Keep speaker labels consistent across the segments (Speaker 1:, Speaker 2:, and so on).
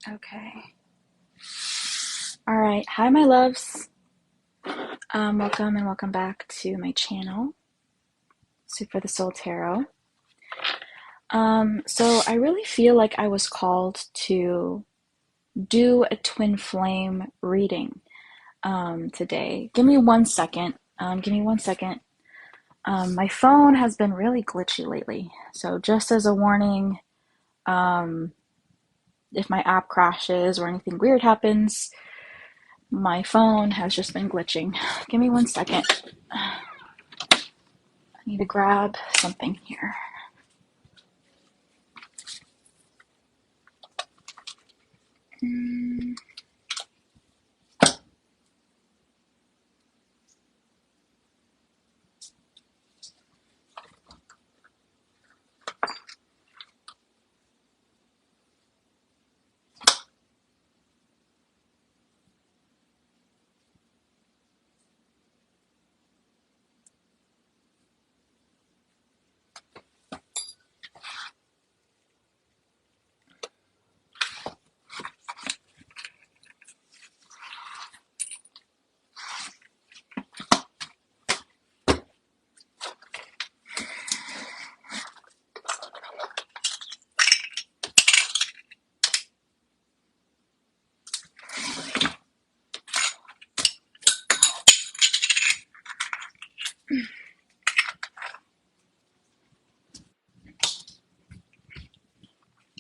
Speaker 1: Okay. All right. Hi, my loves. Welcome and welcome back to my channel, Soup for the Soul Tarot. So I really feel like I was called to do a twin flame reading today. Give me 1 second. My phone has been really glitchy lately. So just as a warning, um, if my app crashes or anything weird happens, my phone has just been glitching. Give me 1 second. I need to grab something here.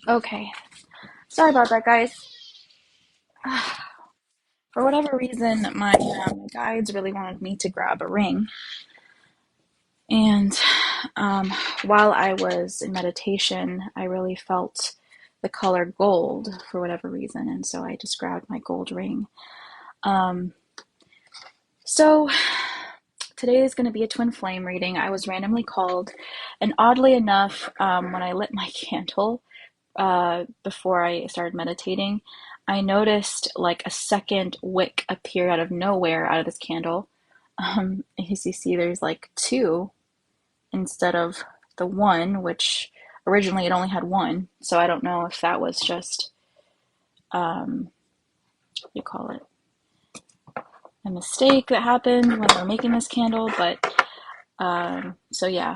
Speaker 1: Okay, sorry about that, guys. For whatever reason, my guides really wanted me to grab a ring. And while I was in meditation, I really felt the color gold for whatever reason. And so I just grabbed my gold ring. So today is going to be a twin flame reading. I was randomly called. And oddly enough, when I lit my candle before I started meditating, I noticed like a second wick appear out of nowhere out of this candle. As you see, there's like two instead of the one, which originally it only had one. So I don't know if that was just, what do you call it, a mistake that happened when we were making this candle. But so yeah.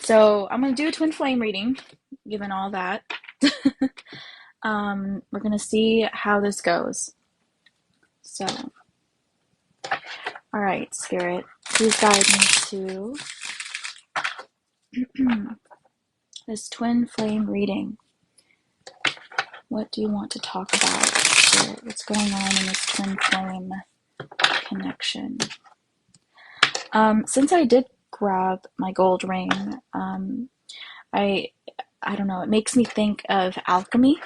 Speaker 1: So I'm going to do a twin flame reading, given all that. We're going to see how this goes. So, all right, Spirit, please guide me to this twin flame reading. What do you want to talk about, Spirit? What's going on in this twin flame connection? Since I did grab my gold ring, I don't know, it makes me think of alchemy.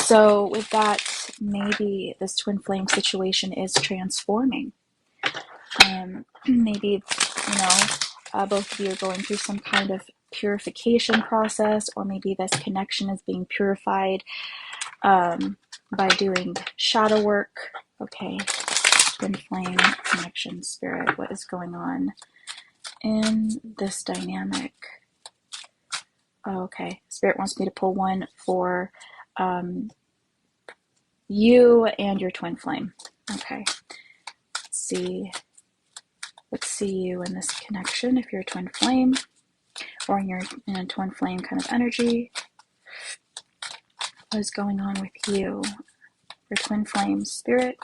Speaker 1: So with that, maybe this twin flame situation is transforming. Maybe, both of you are going through some kind of purification process, or maybe this connection is being purified by doing shadow work. Okay, twin flame connection, Spirit, what is going on in this dynamic? Okay, Spirit wants me to pull one for you and your twin flame. Okay, let's see you in this connection if you're a twin flame, or you're in a twin flame kind of energy. What is going on with you, your twin flame, Spirit?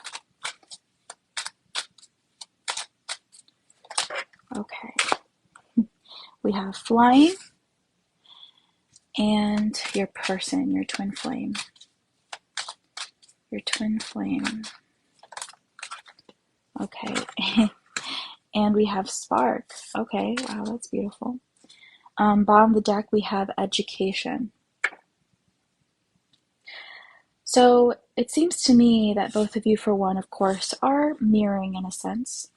Speaker 1: Okay, we have flying and your person, your twin flame. Your twin flame. Okay. And we have spark. Okay, wow, that's beautiful. Bottom of the deck, we have education. So it seems to me that both of you, for one, of course, are mirroring in a sense.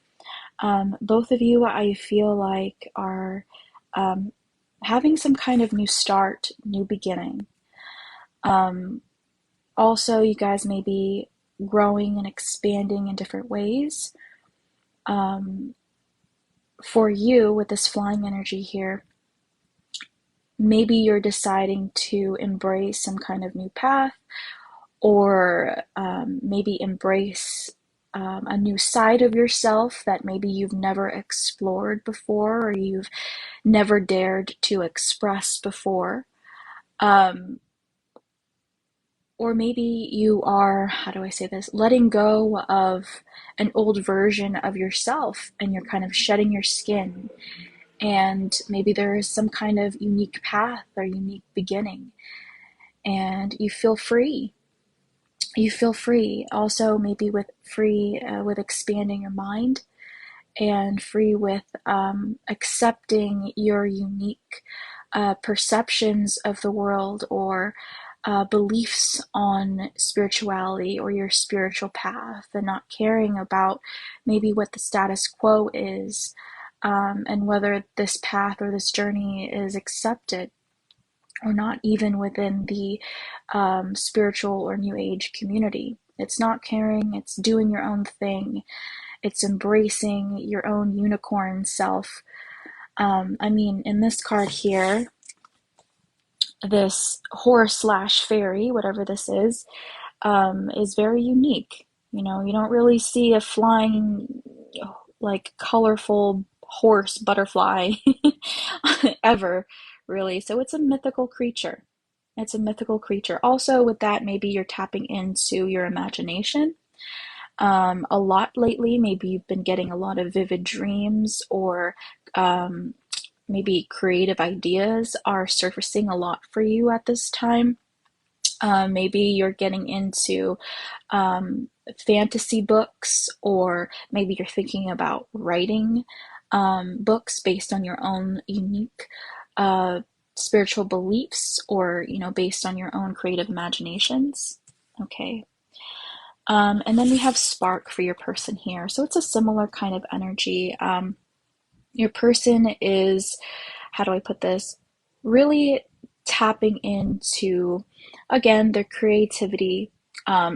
Speaker 1: Both of you, I feel like, are having some kind of new start, new beginning. Also, you guys may be growing and expanding in different ways. For you, with this flying energy here, maybe you're deciding to embrace some kind of new path, or maybe embrace a new side of yourself that maybe you've never explored before, or you've never dared to express before. Um, or maybe you are, how do I say this, letting go of an old version of yourself, and you're kind of shedding your skin, and maybe there is some kind of unique path or unique beginning, and you feel free. You feel free. Also, maybe with expanding your mind, and free with accepting your unique perceptions of the world, or beliefs on spirituality or your spiritual path, and not caring about maybe what the status quo is, and whether this path or this journey is accepted or not, even within the spiritual or new age community. It's not caring, it's doing your own thing, it's embracing your own unicorn self. I mean, in this card here, this horse slash fairy, whatever this is very unique. You know, you don't really see a flying, like, colorful horse butterfly ever, really. So it's a mythical creature. It's a mythical creature. Also, with that, maybe you're tapping into your imagination a lot lately. Maybe you've been getting a lot of vivid dreams, or um, maybe creative ideas are surfacing a lot for you at this time. Maybe you're getting into fantasy books, or maybe you're thinking about writing books based on your own unique spiritual beliefs, or, based on your own creative imaginations. Okay. And then we have spark for your person here. So it's a similar kind of energy. Your person is, how do I put this? Really tapping into, again, their creativity,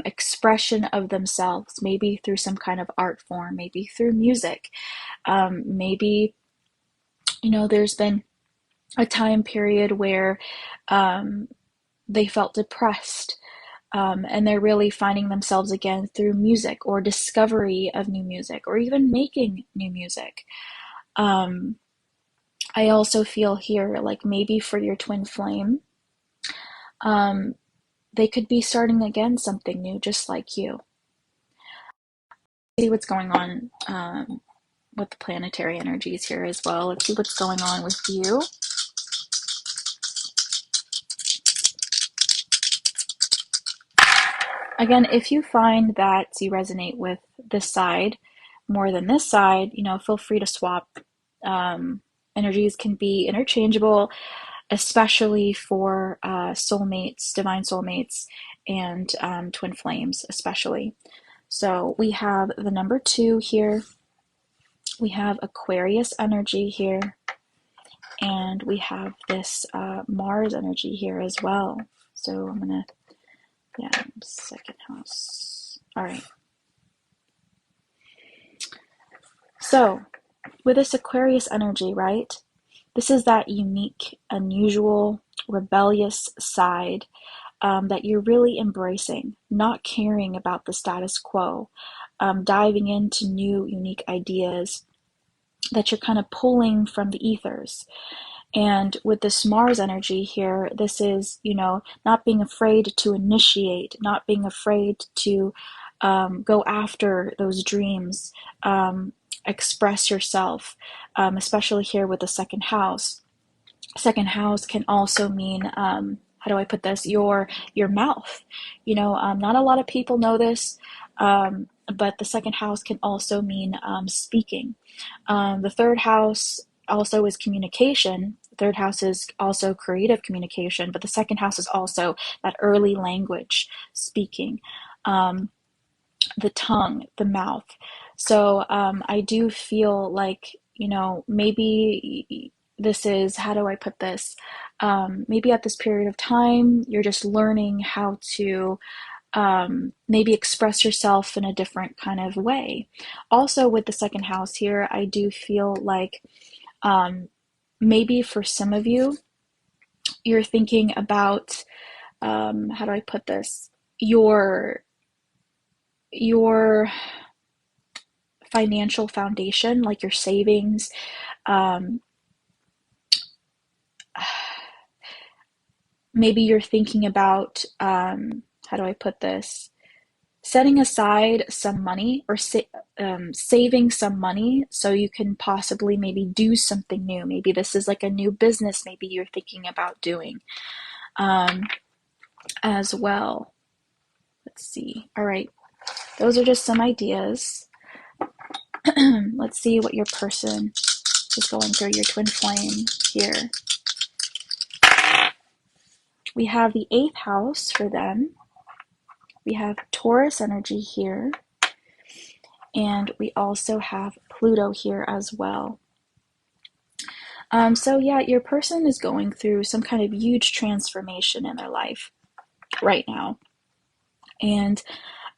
Speaker 1: expression of themselves, maybe through some kind of art form, maybe through music. Maybe, there's been a time period where they felt depressed. And they're really finding themselves again through music, or discovery of new music, or even making new music. Um, I also feel here, like, maybe for your twin flame, um, they could be starting again something new, just like you. See what's going on with the planetary energies here as well. Let's see what's going on with you. Again, if you find that you resonate with this side more than this side, feel free to swap. Energies can be interchangeable, especially for soulmates, divine soulmates, and twin flames, especially. So we have the number 2 here. We have Aquarius energy here. And we have this Mars energy here as well. So I'm going to, second house. All right. So with this Aquarius energy, right? This is that unique, unusual, rebellious side that you're really embracing, not caring about the status quo, diving into new, unique ideas that you're kind of pulling from the ethers. And with this Mars energy here, this is, not being afraid to initiate, not being afraid to go after those dreams, express yourself, especially here with the second house. Second house can also mean, how do I put this? Your mouth. Not a lot of people know this, but the second house can also mean speaking. The third house also is communication. The third house is also creative communication, but the second house is also that early language speaking, the tongue, the mouth. So I do feel like, maybe this is, how do I put this? Maybe at this period of time, you're just learning how to maybe express yourself in a different kind of way. Also, with the second house here, I do feel like maybe for some of you, you're thinking about, how do I put this? Your financial foundation, like your savings. Um, Maybe you're thinking about, how do I put this? Setting aside some money, or saving some money so you can possibly maybe do something new. Maybe this is like a new business maybe you're thinking about doing, um, as well. Let's see. All right. Those are just some ideas. Let's see what your person is going through, your twin flame here. We have the 8th house for them. We have Taurus energy here. And we also have Pluto here as well. So yeah, your person is going through some kind of huge transformation in their life right now. And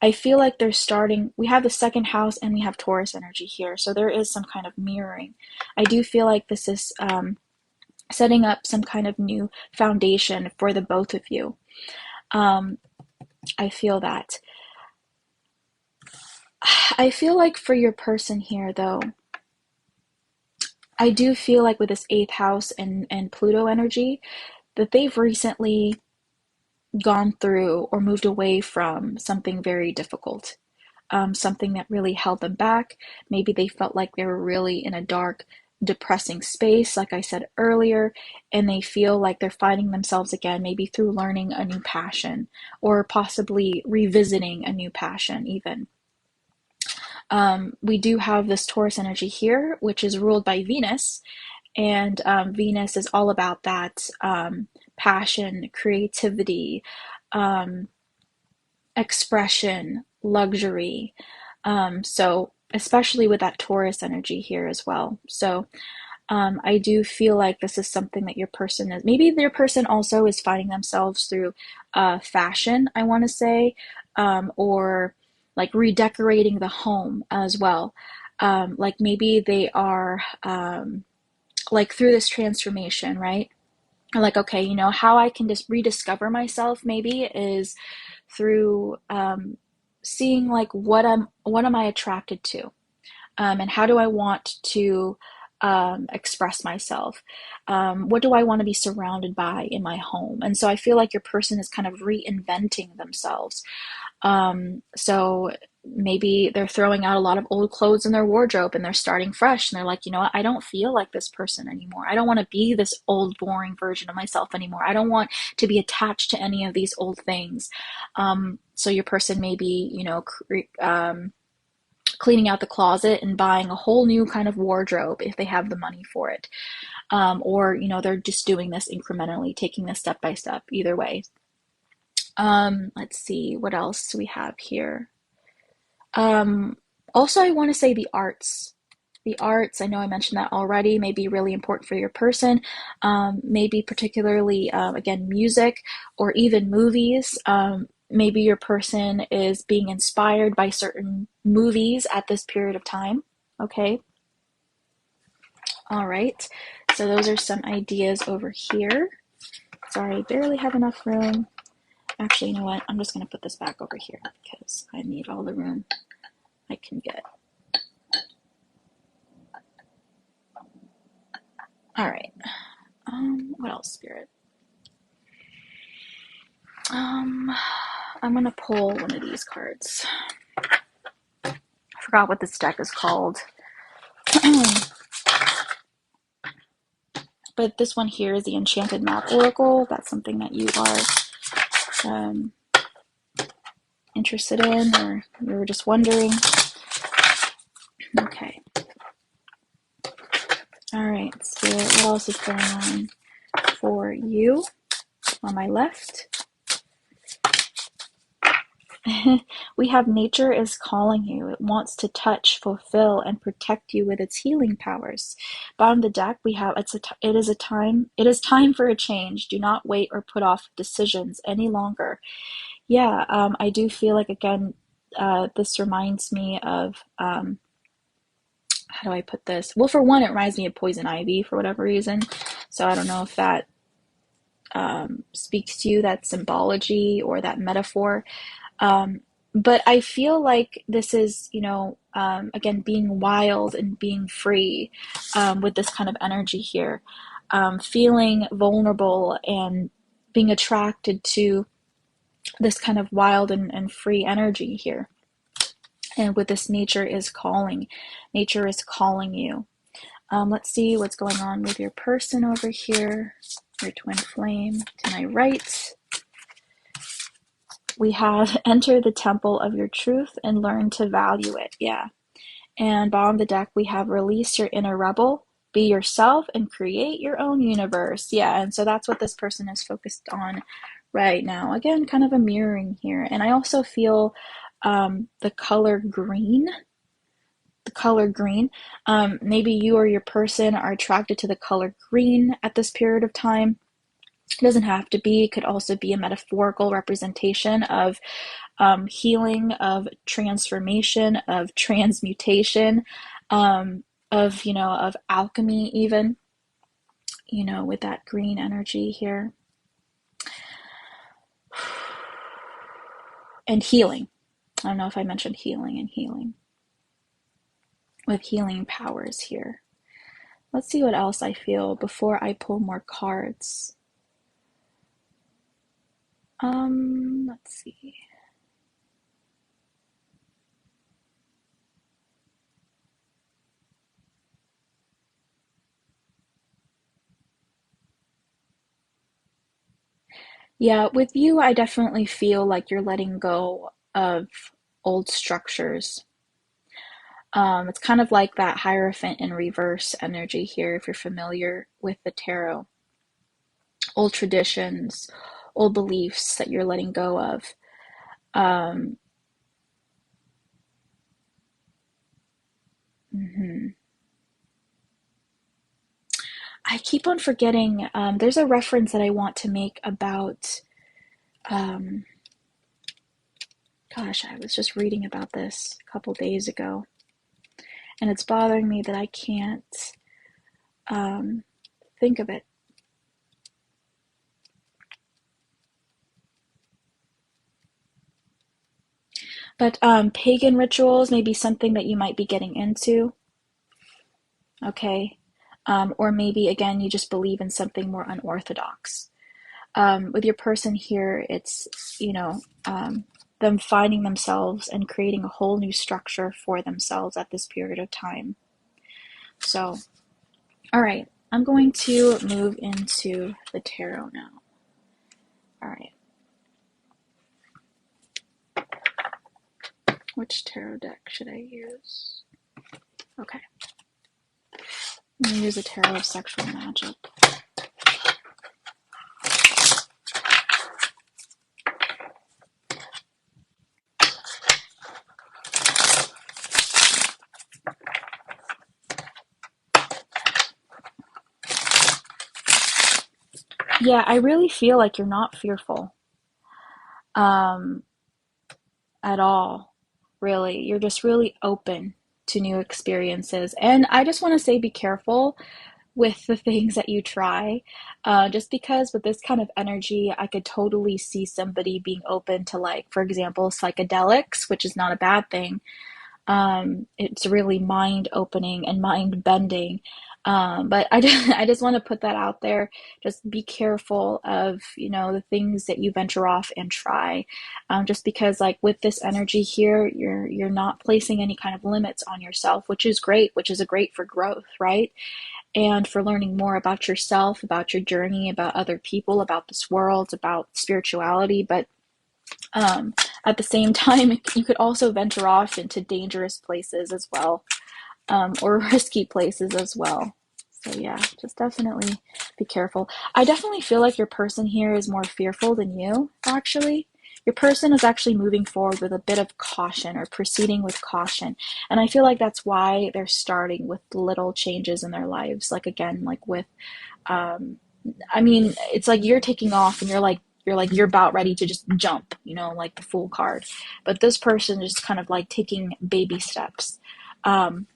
Speaker 1: I feel like they're starting, we have the 2nd house and we have Taurus energy here. So there is some kind of mirroring. I do feel like this is setting up some kind of new foundation for the both of you. I feel that. I feel like for your person here, though, I do feel like with this 8th house and Pluto energy, that they've recently gone through or moved away from something very difficult, something that really held them back. Maybe they felt like they were really in a dark, depressing space, like I said earlier, and they feel like they're finding themselves again, maybe through learning a new passion or possibly revisiting a new passion even. We do have this Taurus energy here, which is ruled by Venus, and Venus is all about that passion, creativity, expression, luxury. So especially with that Taurus energy here as well. So I do feel like this is something that your person is, maybe their person also is finding themselves through fashion, I want to say, or like redecorating the home as well. Like maybe they are like through this transformation, right? Like, okay, you know, how I can just rediscover myself maybe is through seeing like what am I attracted to, and how do I want to express myself? What do I want to be surrounded by in my home? And so I feel like your person is kind of reinventing themselves. So maybe they're throwing out a lot of old clothes in their wardrobe and they're starting fresh, and they're like, you know what, I don't feel like this person anymore. I don't want to be this old, boring version of myself anymore. I don't want to be attached to any of these old things. So your person may be, you know, cleaning out the closet and buying a whole new kind of wardrobe if they have the money for it. Or, you know, they're just doing this incrementally, taking this step by step, either way. Let's see, what else do we have here? Also, I want to say the arts. The arts, I know I mentioned that already, may be really important for your person. Maybe particularly, again, music or even movies. Maybe your person is being inspired by certain movies at this period of time. Okay. All right. So those are some ideas over here. Sorry, I barely have enough room. Actually, you know what? I'm just going to put this back over here because I need all the room I can get. All right. What else, Spirit? I'm going to pull one of these cards. I forgot what this deck is called. But this one here is the Enchanted Map Oracle. That's something that you are interested in, or you were just wondering. Okay. All right, Spirit, what else is going on for you on my left? We have nature is calling you. It wants to touch, fulfill, and protect you with its healing powers. Bottom of the deck, we have it is time for a change. Do not wait or put off decisions any longer. Yeah, I do feel like, again, this reminds me of, how do I put this? Well, for one, it reminds me of poison ivy for whatever reason. So I don't know if that speaks to you, that symbology or that metaphor. Um, but I feel like this is, again, being wild and being free with this kind of energy here, feeling vulnerable and being attracted to this kind of wild and free energy here. And with this, nature is calling. Nature is calling you. Let's see what's going on with your person over here, your twin flame. To my right, we have enter the temple of your truth and learn to value it. Yeah. And bottom of the deck, we have release your inner rebel, be yourself, and create your own universe. Yeah. And so that's what this person is focused on right now. Again, kind of a mirroring here. And I also feel the color green. The color green. Maybe you or your person are attracted to the color green at this period of time. It doesn't have to be. It could also be a metaphorical representation of healing, of transformation, of transmutation, of alchemy, even, with that green energy here. And healing. I don't know if I mentioned healing and healing. With healing powers here. Let's see what else I feel before I pull more cards. Let's see. Yeah, with you, I definitely feel like you're letting go of old structures. It's kind of like that Hierophant in reverse energy here, if you're familiar with the tarot. Old traditions, old beliefs that you're letting go of. Um, mhm. I keep on forgetting. There's a reference that I want to make about. Um, Gosh, I was just reading about this a couple days ago, and it's bothering me that I can't um, think of it. But pagan rituals may be something that you might be getting into, okay? Or maybe, again, you just believe in something more unorthodox. With your person here, it's, them finding themselves and creating a whole new structure for themselves at this period of time. So, all right, I'm going to move into the tarot now. All right. Which tarot deck should I use? Okay. I'm going to use a tarot of sexual magic. Yeah, I really feel like you're not fearful um, at all, really. You're just really open to new experiences. And I just want to say be careful with the things that you try. Just because with this kind of energy, I could totally see somebody being open to, like, for example, psychedelics, which is not a bad thing. It's really mind opening and mind bending. But I just want to put that out there. Just be careful of, the things that you venture off and try. Just because, like, with this energy here, you're not placing any kind of limits on yourself, which is great, which is a great for growth, right? And for learning more about yourself, about your journey, about other people, about this world, about spirituality. But at the same time, you could also venture off into dangerous places as well, or risky places as well. So yeah, just definitely be careful. I definitely feel like your person here is more fearful than you, actually. Your person is actually moving forward with a bit of caution or proceeding with caution. And I feel like that's why they're starting with little changes in their lives. Like, again, like with um, I mean, it's like you're taking off and you're about ready to just jump, like the Fool card. But this person is kind of like taking baby steps. Um,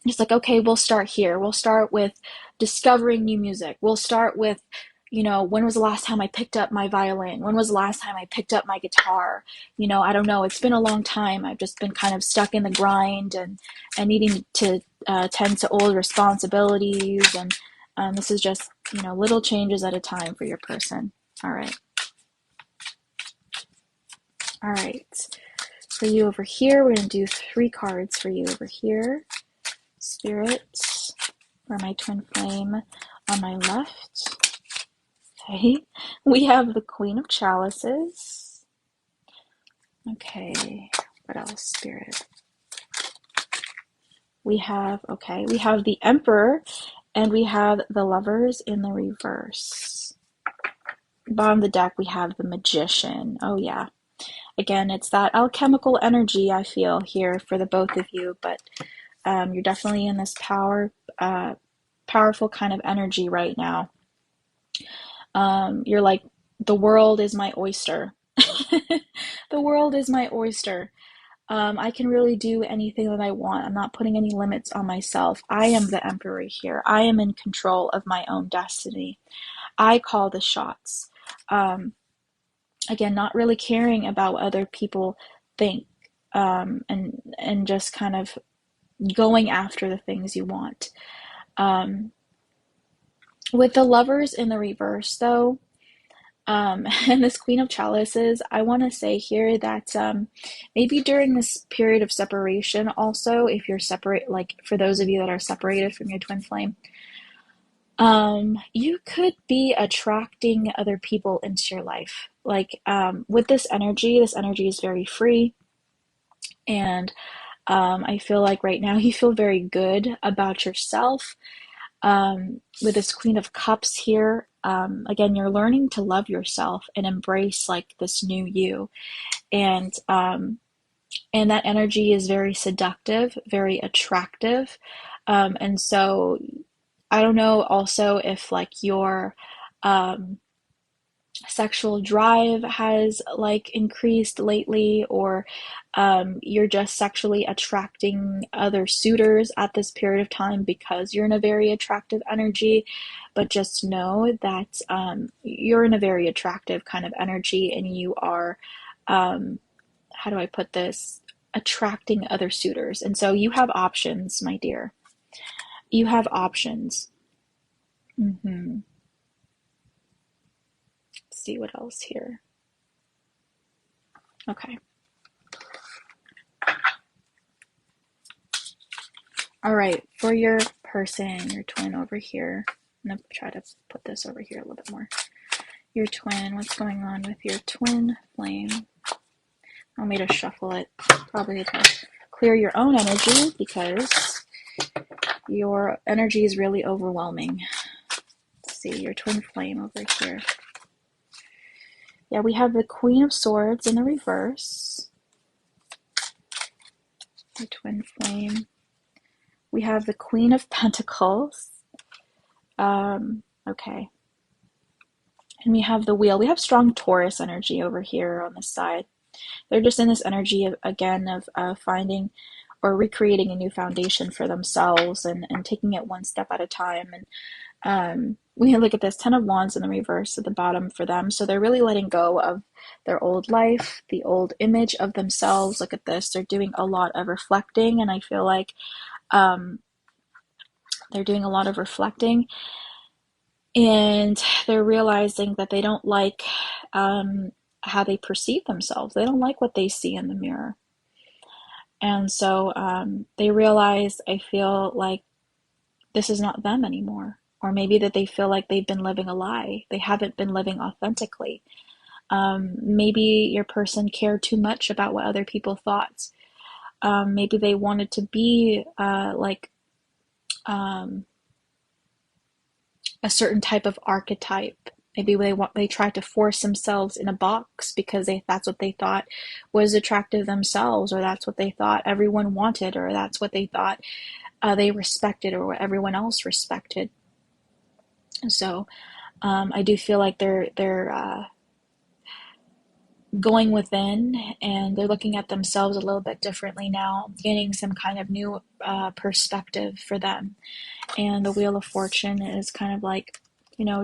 Speaker 1: it's like, okay, we'll start here. We'll start with discovering new music. We'll start with, when was the last time I picked up my violin? When was the last time I picked up my guitar? I don't know. It's been a long time. I've just been kind of stuck in the grind and needing to tend to old responsibilities. And this is just, little changes at a time for your person. All right. All right. For you over here, we're going to do 3 cards for you over here. Spirit, for my twin flame on my left. Okay, we have the Queen of Chalices. Okay, what else, Spirit? We have the Emperor, and we have the Lovers in the reverse. Bottom of the deck, we have the Magician. Oh yeah. Again, it's that alchemical energy I feel here for the both of you, but you're definitely in this powerful kind of energy right now. You're like, the world is my oyster. The world is my oyster. I can really do anything that I want. I'm not putting any limits on myself. I am the emperor here. I am in control of my own destiny. I call the shots. Again, not really caring about what other people think, and just kind of going after the things you want. With the Lovers in the reverse, though, and this Queen of Chalices, I want to say here that maybe during this period of separation, also, if you're separate, like for those of you that are separated from your twin flame, you could be attracting other people into your life. Like with this energy is very free, and I feel like right now you feel very good about yourself. With this Queen of Cups here, again, you're learning to love yourself and embrace like this new you, and that energy is very seductive, very attractive, and so I don't know also if like your sexual drive has like increased lately, or you're just sexually attracting other suitors at this period of time because you're in a very attractive energy. But just know that you're in a very attractive kind of energy, and you are, how do I put this, attracting other suitors. And so you have options, my dear. You have options. Mm-hmm. Let's see what else here. Okay. All right, for your person, your twin over here. I'm gonna try to put this over here a little bit more. Your twin, what's going on with your twin flame? I want me to shuffle it, probably to clear your own energy, because your energy is really overwhelming. Let's see, your twin flame over here. Yeah, we have the Queen of Swords in the reverse. Your twin flame. We have the Queen of Pentacles. Okay. And we have the Wheel. We have strong Taurus energy over here on this side. They're just in this energy of, again, of finding or recreating a new foundation for themselves, and taking it one step at a time. And we look at this 10 of Wands in the reverse at the bottom for them. So they're really letting go of their old life, the old image of themselves. Look at this. They're doing a lot of reflecting, and I feel like they're doing a lot of reflecting, and they're realizing that they don't like how they perceive themselves. They don't like what they see in the mirror. And so they realize, I feel like this is not them anymore. Or maybe that they feel like they've been living a lie. They haven't been living authentically. Maybe your person cared too much about what other people thought. Maybe they wanted to be like a certain type of archetype. Maybe they tried to force themselves in a box because that's what they thought was attractive themselves, or that's what they thought everyone wanted, or that's what they thought they respected, or what everyone else respected. So I do feel like they're going within, and they're looking at themselves a little bit differently now, gaining some kind of new perspective for them. And the Wheel of Fortune is kind of like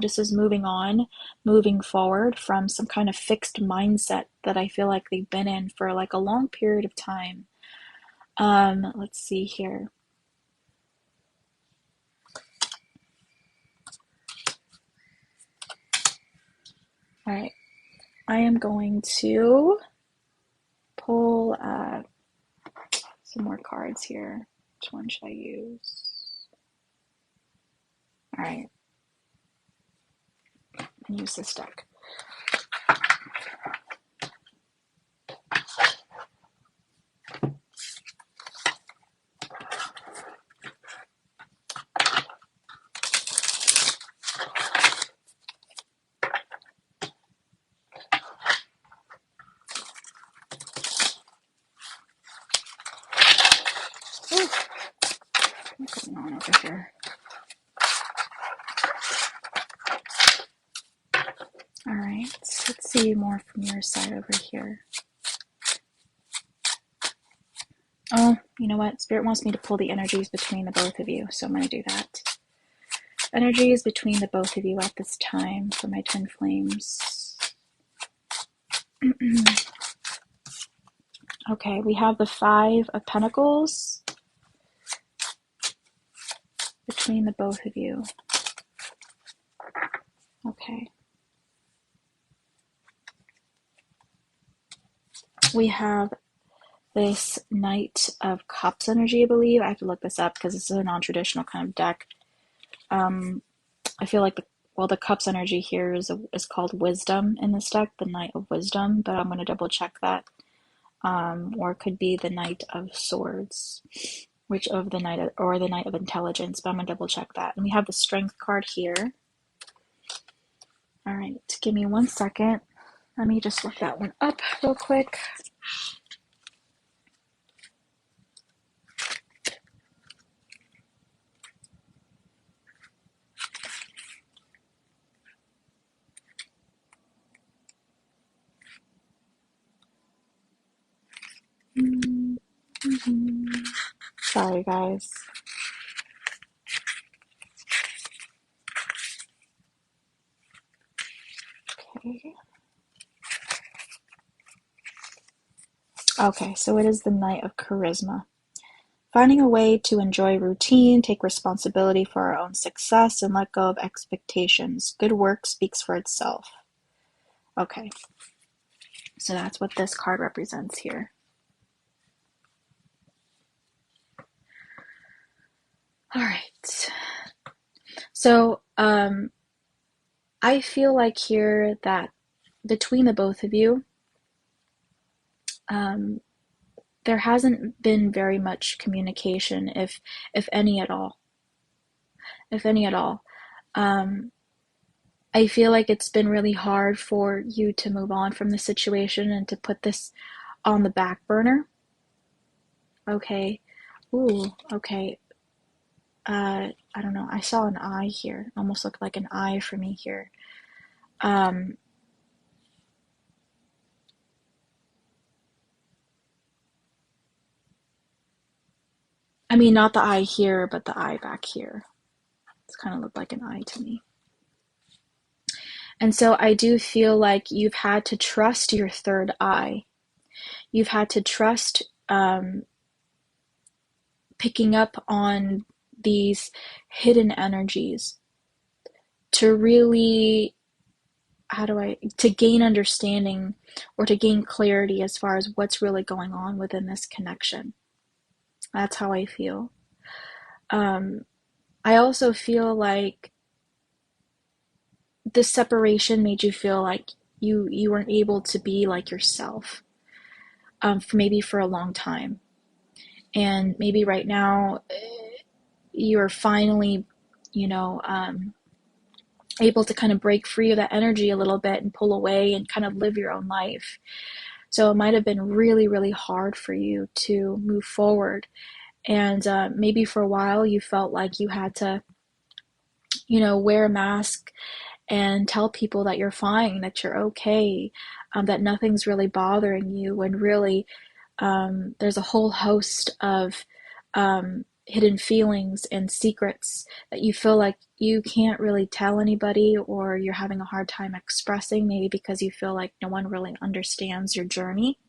Speaker 1: just as moving on, moving forward from some kind of fixed mindset that I feel like they've been in for like a long period of time. Let's see here. All right, I am going to pull some more cards here. Which one should I use? All right, I'll use this deck. What's going on over here? All right, let's see more from your side over here. Oh, you know what? Spirit wants me to pull the energies between the both of you, so I'm going to do that. Energies between the both of you at this time for my twin flames. Okay, we have the Five of Pentacles between the both of you. Okay. We have this Knight of Cups energy, I believe. I have to look this up because this is a non-traditional kind of deck. I feel like the Cups energy here is called Wisdom in this deck, the Knight of Wisdom, but I'm going to double check that. Or it could be the Knight of Swords, the Knight of Intelligence, but I'm going to double check that. And we have the Strength card here. All right, give me 1 second. Let me just look that one up real quick. Sorry, guys. Okay. Okay, so it is the Knight of Charisma. Finding a way to enjoy routine, take responsibility for our own success, and let go of expectations. Good work speaks for itself. Okay, so that's what this card represents here. All right. So, I feel like here that between the both of you, there hasn't been very much communication, if any at all. If any at all. I feel like it's been really hard for you to move on from the situation and to put this on the back burner. Okay. Ooh, okay. I don't know. I saw an eye here. Almost looked like an eye for me here. I mean, not the eye here, but the eye back here. It's kind of looked like an eye to me. And so I do feel like you've had to trust your third eye. You've had to trust picking up on these hidden energies to really, to gain understanding or to gain clarity as far as what's really going on within this connection. That's how I feel. I also feel like this separation made you feel like you weren't able to be like yourself, for a long time. And maybe right now you're finally, able to kind of break free of that energy a little bit and pull away and kind of live your own life. So it might have been really, really hard for you to move forward. And maybe for a while you felt like you had to, wear a mask and tell people that you're fine, that you're okay, that nothing's really bothering you, when really there's a whole host of hidden feelings and secrets that you feel like you can't really tell anybody, or you're having a hard time expressing, maybe because you feel like no one really understands your journey.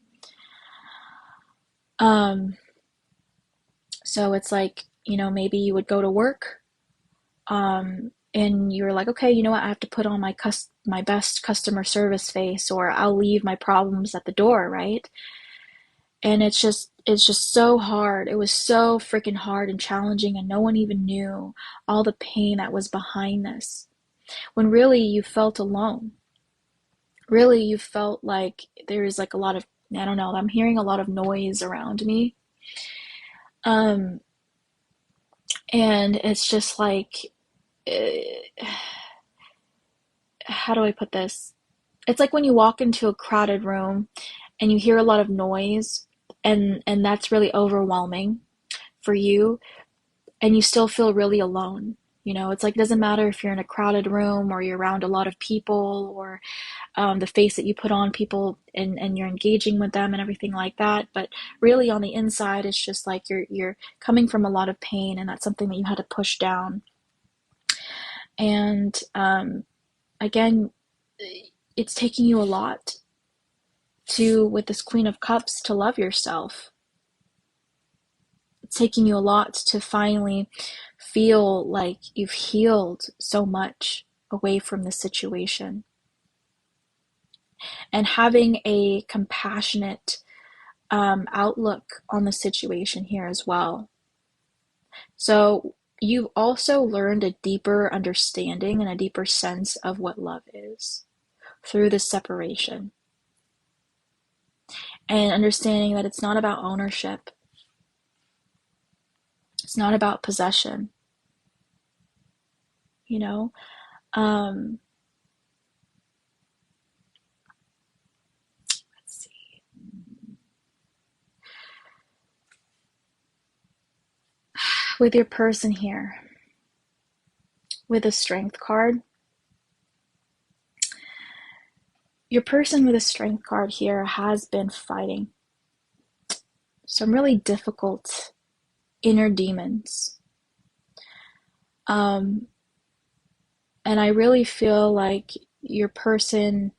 Speaker 1: So it's like, maybe you would go to work, and you're like, okay, you know what, I have to put on my best customer service face, or I'll leave my problems at the door, right? And it's just so hard. It was so freaking hard and challenging, and no one even knew all the pain that was behind this. When really you felt alone. Really you felt like there is like a lot of, I don't know, I'm hearing a lot of noise around me. Um, and it's just like, uh, how do I put this? It's like when you walk into a crowded room and you hear a lot of noise, and that's really overwhelming for you, and you still feel really alone. It's like, it doesn't matter if you're in a crowded room or you're around a lot of people, or the face that you put on people, and you're engaging with them and everything like that. But really on the inside, it's just like you're coming from a lot of pain, and that's something that you had to push down. And again, it's taking you a lot with this Queen of Cups, to love yourself. It's taking you a lot to finally feel like you've healed so much away from the situation. And having a compassionate outlook on the situation here as well. So you've also learned a deeper understanding and a deeper sense of what love is through this separation. And understanding that it's not about ownership. It's not about possession. Um, let's see. With your person here, with a Strength card, your person with a Strength card here has been fighting some really difficult inner demons. And I really feel like your person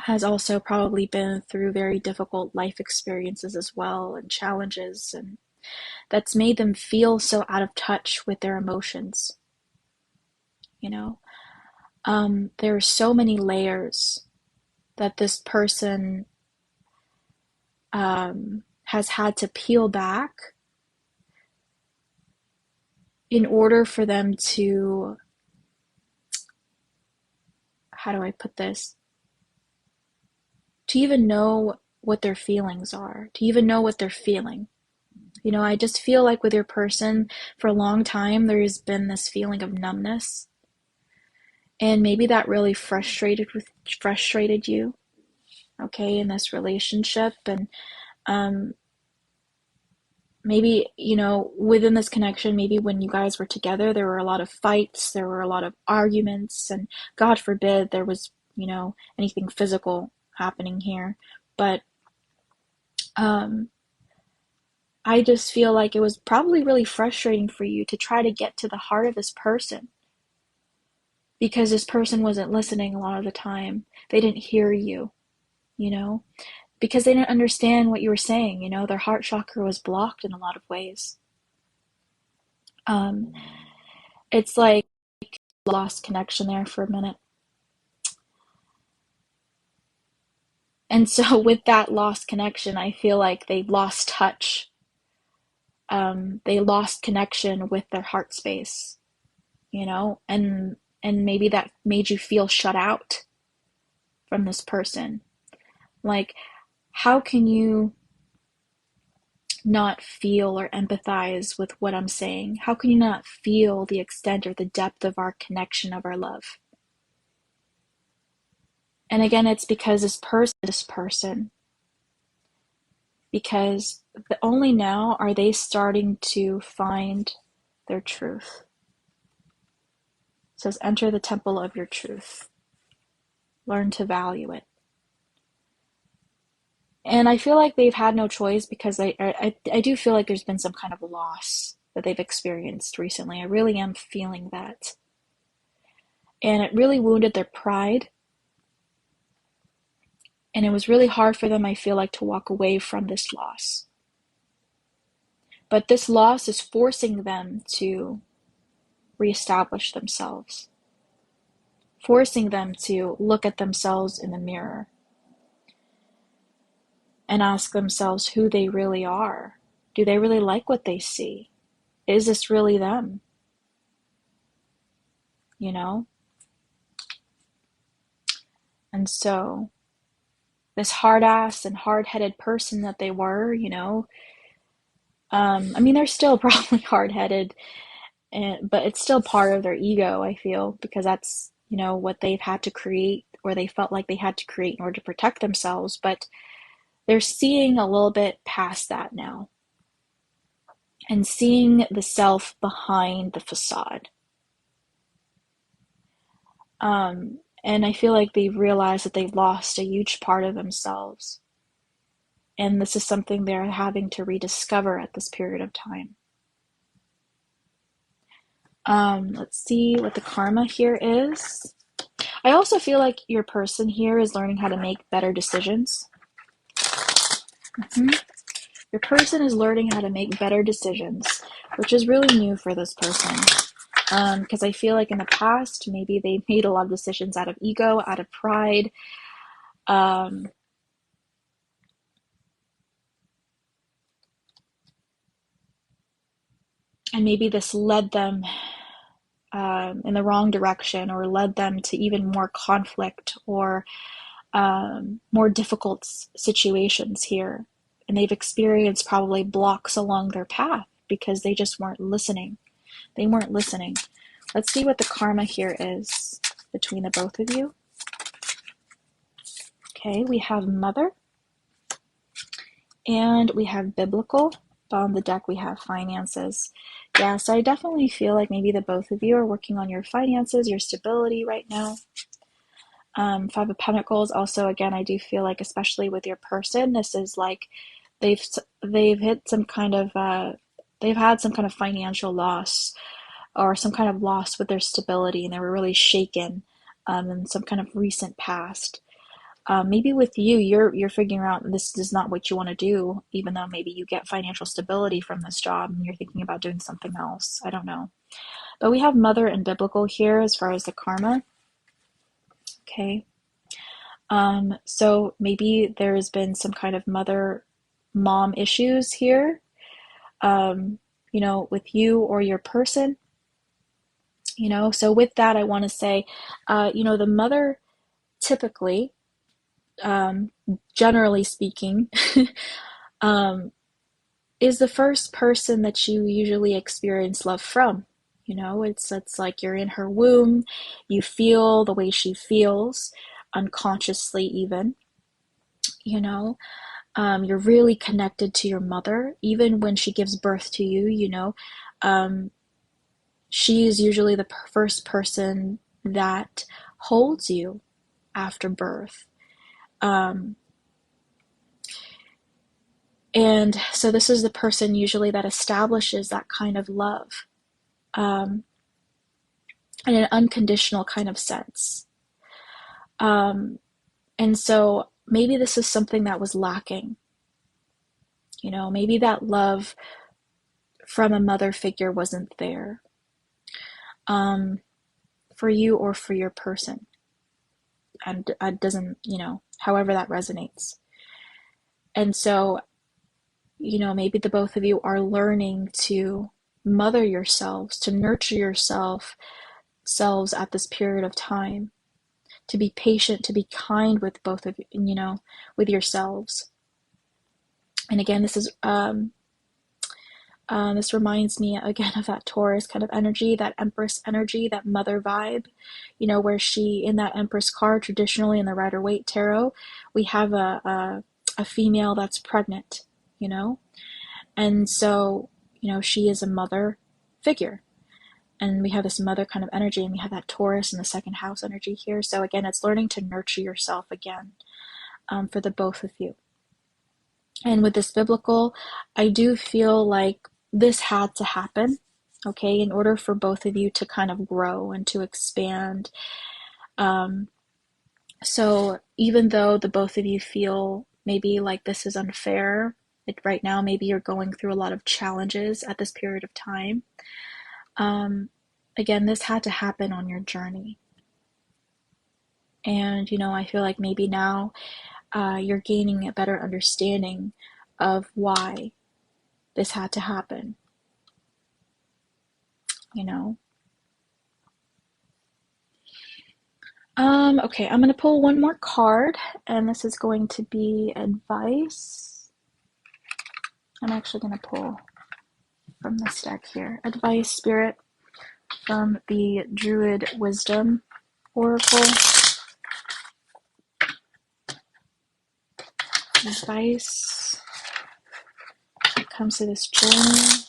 Speaker 1: has also probably been through very difficult life experiences as well, and challenges, and that's made them feel so out of touch with their emotions. You know, there are so many layers that this person has had to peel back in order for them to, how do I put this, to even know what their feelings are, to even know what they're feeling. I just feel like with your person, for a long time, there has been this feeling of numbness. And maybe that really frustrated you, okay, in this relationship. And maybe, within this connection, maybe when you guys were together, there were a lot of fights, there were a lot of arguments, and God forbid there was, anything physical happening here. But I just feel like it was probably really frustrating for you to try to get to the heart of this person, because this person wasn't listening a lot of the time. They didn't hear you, because they didn't understand what you were saying. Their heart chakra was blocked in a lot of ways. It's like lost connection there for a minute. And so with that lost connection, I feel like they lost touch. They lost connection with their heart space, and maybe that made you feel shut out from this person. Like, how can you not feel or empathize with what I'm saying? How can you not feel the extent or the depth of our connection, of our love? And again, it's because this person, because only now are they starting to find their truth. It says, enter the temple of your truth. Learn to value it. And I feel like they've had no choice, because I do feel like there's been some kind of loss that they've experienced recently. I really am feeling that. And it really wounded their pride. And it was really hard for them, I feel like, to walk away from this loss. But this loss is forcing them to reestablish themselves, forcing them to look at themselves in the mirror and ask themselves who they really are. Do they really like what they see? Is this really them? You know? And so this hard-ass and hard-headed person that they were, I mean, they're still probably hard-headed, but it's still part of their ego, I feel, because that's, what they've had to create, or they felt like they had to create in order to protect themselves. But they're seeing a little bit past that now and seeing the self behind the facade. And I feel like they've realized that they've lost a huge part of themselves. And this is something they're having to rediscover at this period of time. Let's see what the karma here is. I also feel like your person here is learning how to make better decisions. Your person is learning how to make better decisions, which is really new for this person. Because I feel like in the past, maybe they made a lot of decisions out of ego, out of pride. And maybe this led them in the wrong direction, or led them to even more conflict, or more difficult situations here. And they've experienced probably blocks along their path because they just weren't listening. They weren't listening. Let's see what the karma here is between the both of you. Okay, we have Mother, and we have Biblical. On the deck, we have Finances. Yeah, so I definitely feel like maybe the both of you are working on your finances, your stability right now. Five of Pentacles. Also, again, I do feel like, especially with your person, this is like they've hit some kind of they've had some kind of financial loss, or some kind of loss with their stability, and they were really shaken in some kind of recent past. Maybe with you, you're figuring out this is not what you want to do, even though maybe you get financial stability from this job and you're thinking about doing something else. I don't know. But we have Mother and Biblical here as far as the karma. Okay. So maybe there's been some kind of mom issues here, with you or your person. So with that, I want to say, the mother typically, generally speaking, is the first person that you usually experience love from. It's like you're in her womb, you feel the way she feels, unconsciously even. You're really connected to your mother, even when she gives birth to you. She is usually the first person that holds you after birth. And so this is the person usually that establishes that kind of love, in an unconditional kind of sense. And so maybe this is something that was lacking. Maybe that love from a mother figure wasn't there, for you or for your person. And it doesn't, however that resonates. And so, maybe the both of you are learning to mother yourselves, to nurture yourselves at this period of time, to be patient, to be kind with both of you, with yourselves. And again, this reminds me again of that Taurus kind of energy, that Empress energy, that mother vibe, where she, in that Empress card, traditionally in the Rider-Waite Tarot, we have a female that's pregnant, and so, she is a mother figure. And we have this mother kind of energy, and we have that Taurus in the second house energy here. So again, it's learning to nurture yourself again, for the both of you. And with this Biblical, I do feel like this had to happen, okay, in order for both of you to kind of grow and to expand. So even though the both of you feel maybe like this is unfair, right now maybe you're going through a lot of challenges at this period of time. Again, this had to happen on your journey. And, I feel like maybe now you're gaining a better understanding of why this had to happen, Okay, I'm going to pull one more card, and this is going to be advice. I'm actually going to pull from this deck here. Advice, Spirit, from the Druid Wisdom Oracle. Advice when it comes to this journey.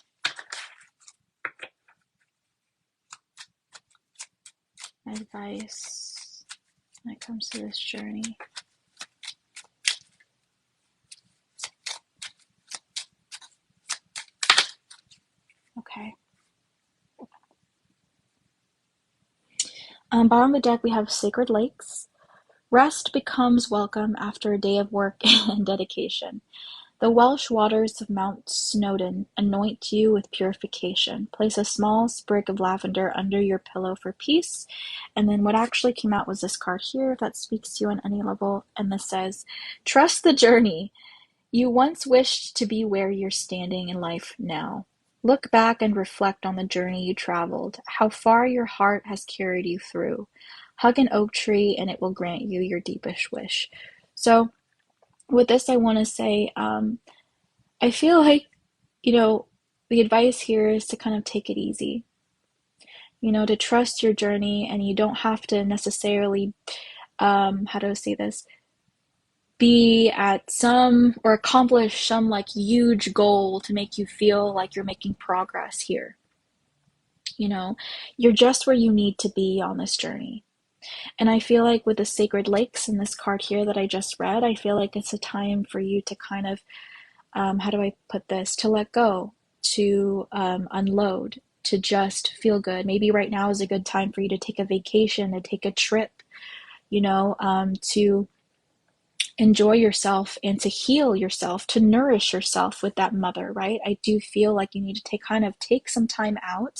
Speaker 1: Advice when it comes to this journey. Okay. Bottom of the deck, we have Sacred Lakes. Rest becomes welcome after a day of work and dedication. The Welsh waters of Mount Snowdon anoint you with purification. Place a small sprig of lavender under your pillow for peace. And then what actually came out was this card here that speaks to you on any level. And this says, trust the journey. You once wished to be where you're standing in life now. Look back and reflect on the journey you traveled, how far your heart has carried you through. Hug an oak tree and it will grant you your deepest wish. So with this, I want to say, I feel like, the advice here is to kind of take it easy, to trust your journey, and you don't have to necessarily, how do I say this, be at some or accomplish some like huge goal to make you feel like you're making progress here. You're just where you need to be on this journey. And I feel like with the Sacred Lakes and this card here that I just read, I feel like it's a time for you to kind of, how do I put this, to let go, to unload, to just feel good. Maybe right now is a good time for you to take a vacation, to take a trip, to enjoy yourself and to heal yourself, to nourish yourself with that mother, right? I do feel like you need to take some time out,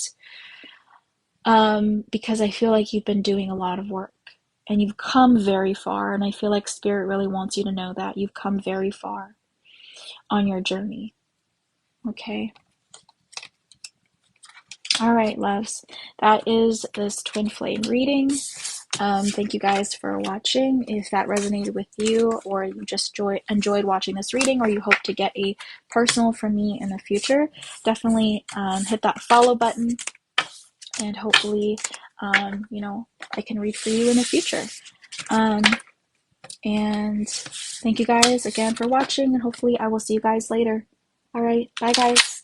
Speaker 1: because I feel like you've been doing a lot of work and you've come very far. And I feel like Spirit really wants you to know that you've come very far on your journey. Okay. All right, loves. That is this twin flame reading. Thank you guys for watching. If that resonated with you, or you just enjoyed watching this reading, or you hope to get a personal from me in the future, definitely hit that follow button, and hopefully, I can read for you in the future. And thank you guys again for watching, and hopefully I will see you guys later. All right, bye guys.